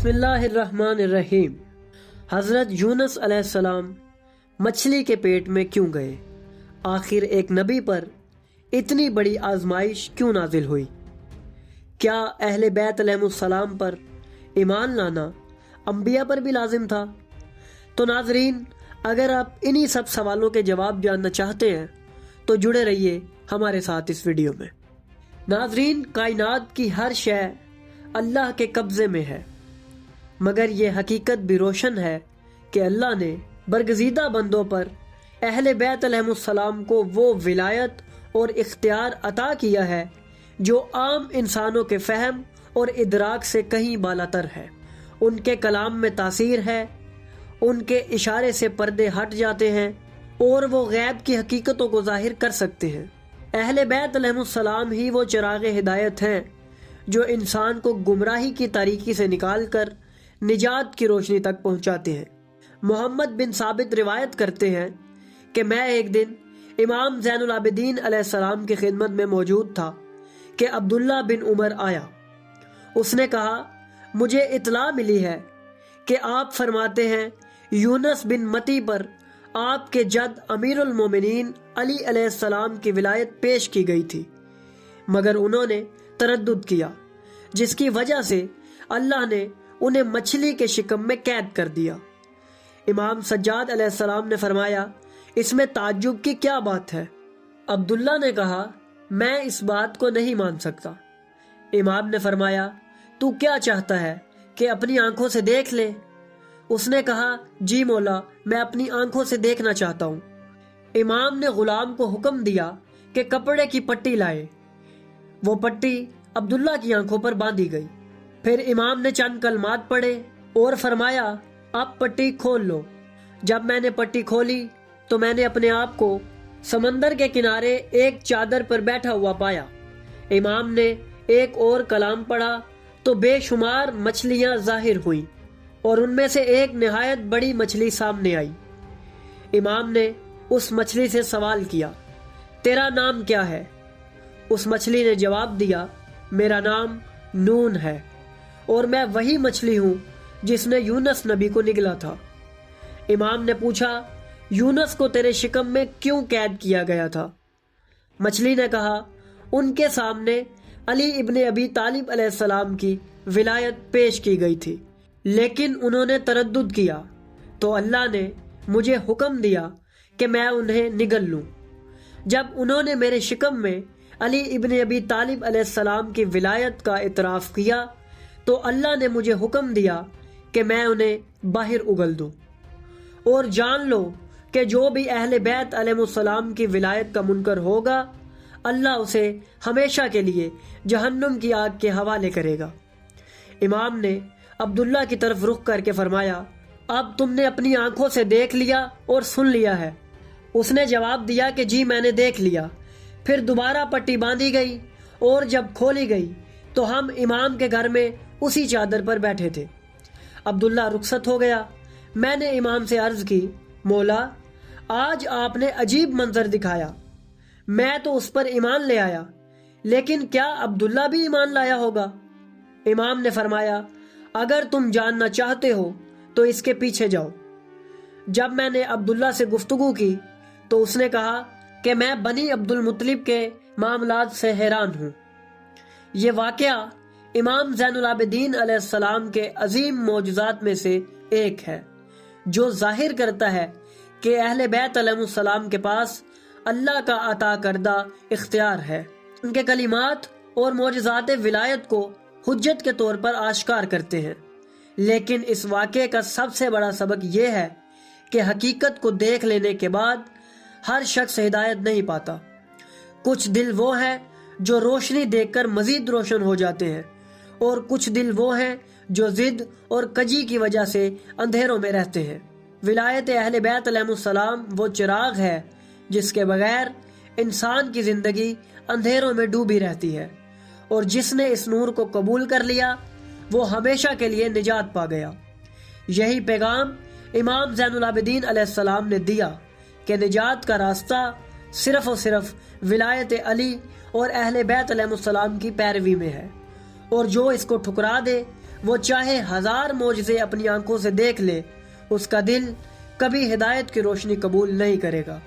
بسم اللہ الرحمن الرحیم۔ حضرت یونس علیہ السلام مچھلی کے پیٹ میں کیوں گئے؟ آخر ایک نبی پر اتنی بڑی آزمائش کیوں نازل ہوئی؟ کیا اہل بیت علیہ السلام پر ایمان لانا انبیاء پر بھی لازم تھا؟ تو ناظرین، اگر آپ انہی سب سوالوں کے جواب جاننا چاہتے ہیں تو جڑے رہیے ہمارے ساتھ اس ویڈیو میں۔ ناظرین، کائنات کی ہر شے اللہ کے قبضے میں ہے، مگر یہ حقیقت بھی روشن ہے کہ اللہ نے برگزیدہ بندوں پر اہل بیت علیہ السلام کو وہ ولایت اور اختیار عطا کیا ہے جو عام انسانوں کے فہم اور ادراک سے کہیں بالاتر ہے۔ ان کے کلام میں تاثیر ہے، ان کے اشارے سے پردے ہٹ جاتے ہیں اور وہ غیب کی حقیقتوں کو ظاہر کر سکتے ہیں۔ اہل بیت علیہ السلام ہی وہ چراغ ہدایت ہیں جو انسان کو گمراہی کی تاریکی سے نکال کر نجات کی روشنی تک پہنچاتے ہیں۔ محمد بن ثابت روایت کرتے ہیں کہ میں ایک دن امام زین العابدین علیہ السلام کی خدمت میں موجود تھا کہ عبداللہ بن عمر آیا۔ اس نے کہا، مجھے اطلاع ملی ہے کہ آپ فرماتے ہیں یونس بن متی پر آپ کے جد امیر المومنین علی علیہ السلام کی ولایت پیش کی گئی تھی، مگر انہوں نے تردد کیا، جس کی وجہ سے اللہ نے انہیں مچھلی کے شکم میں قید کر دیا۔ امام سجاد علیہ السلام نے فرمایا، اس میں تعجب کی کیا بات ہے؟ عبداللہ نے کہا، میں اس بات کو نہیں مان سکتا۔ امام نے فرمایا، تو کیا چاہتا ہے کہ اپنی آنکھوں سے دیکھ لے؟ اس نے کہا، جی مولا، میں اپنی آنکھوں سے دیکھنا چاہتا ہوں۔ امام نے غلام کو حکم دیا کہ کپڑے کی پٹی لائے۔ وہ پٹی عبداللہ کی آنکھوں پر باندھی گئی۔ پھر امام نے چند کلمات پڑھے اور فرمایا، اب پٹی کھول لو۔ جب میں نے پٹی کھولی تو میں نے اپنے آپ کو سمندر کے کنارے ایک چادر پر بیٹھا ہوا پایا۔ امام نے ایک اور کلام پڑھا تو بے شمار مچھلیاں ظاہر ہوئیں اور ان میں سے ایک نہایت بڑی مچھلی سامنے آئی۔ امام نے اس مچھلی سے سوال کیا، تیرا نام کیا ہے؟ اس مچھلی نے جواب دیا، میرا نام نون ہے اور میں وہی مچھلی ہوں جس نے یونس نبی کو نگلا تھا۔ امام نے پوچھا، یونس کو تیرے شکم میں کیوں قید کیا گیا تھا؟ مچھلی نے کہا، ان کے سامنے علی ابن ابی طالب علیہ السلام کی ولایت پیش کی گئی تھی، لیکن انہوں نے تردد کیا تو اللہ نے مجھے حکم دیا کہ میں انہیں نگل لوں۔ جب انہوں نے میرے شکم میں علی ابن ابی طالب علیہ السلام کی ولایت کا اعتراف کیا تو اللہ نے مجھے حکم دیا کہ میں انہیں باہر اگل دوں۔ اور جان لو کہ جو بھی اہل بیت علیہ السلام کی ولایت کا منکر ہوگا، اللہ اسے ہمیشہ کے لیے جہنم کی آگ کے حوالے کرے گا۔ امام نے عبداللہ کی طرف رخ کر کے فرمایا، اب تم نے اپنی آنکھوں سے دیکھ لیا اور سن لیا ہے؟ اس نے جواب دیا کہ جی میں نے دیکھ لیا۔ پھر دوبارہ پٹی باندھی گئی اور جب کھولی گئی تو ہم امام کے گھر میں اسی چادر پر بیٹھے تھے۔ عبداللہ رخصت ہو گیا۔ میں نے امام سے عرض کی، مولا، آج آپ نے عجیب منظر دکھایا، میں تو اس پر ایمان لے آیا، لیکن کیا عبداللہ بھی ایمان لایا ہوگا؟ امام نے فرمایا، اگر تم جاننا چاہتے ہو تو اس کے پیچھے جاؤ۔ جب میں نے عبداللہ سے گفتگو کی تو اس نے کہا کہ میں بنی عبد المطلب کے معاملات سے حیران ہوں۔ یہ واقعہ امام زین العابدین علیہ السلام کے عظیم معجزات میں سے ایک ہے، جو ظاہر کرتا ہے کہ اہل بیت علیہ السلام کے پاس اللہ کا عطا کردہ اختیار ہے۔ ان کے کلمات اور معجزات ولایت کو حجت کے طور پر آشکار کرتے ہیں، لیکن اس واقعے کا سب سے بڑا سبق یہ ہے کہ حقیقت کو دیکھ لینے کے بعد ہر شخص ہدایت نہیں پاتا۔ کچھ دل وہ ہیں جو روشنی دیکھ کر مزید روشن ہو جاتے ہیں، اور کچھ دل وہ ہیں جو ضد اور کجی کی وجہ سے اندھیروں میں رہتے ہیں۔ ولایت اہل بیت علیہ السلام وہ چراغ ہے جس کے بغیر انسان کی زندگی اندھیروں میں ڈوبی رہتی ہے، اور جس نے اس نور کو قبول کر لیا وہ ہمیشہ کے لیے نجات پا گیا۔ یہی پیغام امام زین العابدین علیہ السلام نے دیا کہ نجات کا راستہ صرف اور صرف ولایت علی اور اہل بیت علیہ السلام کی پیروی میں ہے، اور جو اس کو ٹھکرا دے وہ چاہے 1000 معجزے اپنی آنکھوں سے دیکھ لے، اس کا دل کبھی ہدایت کی روشنی قبول نہیں کرے گا۔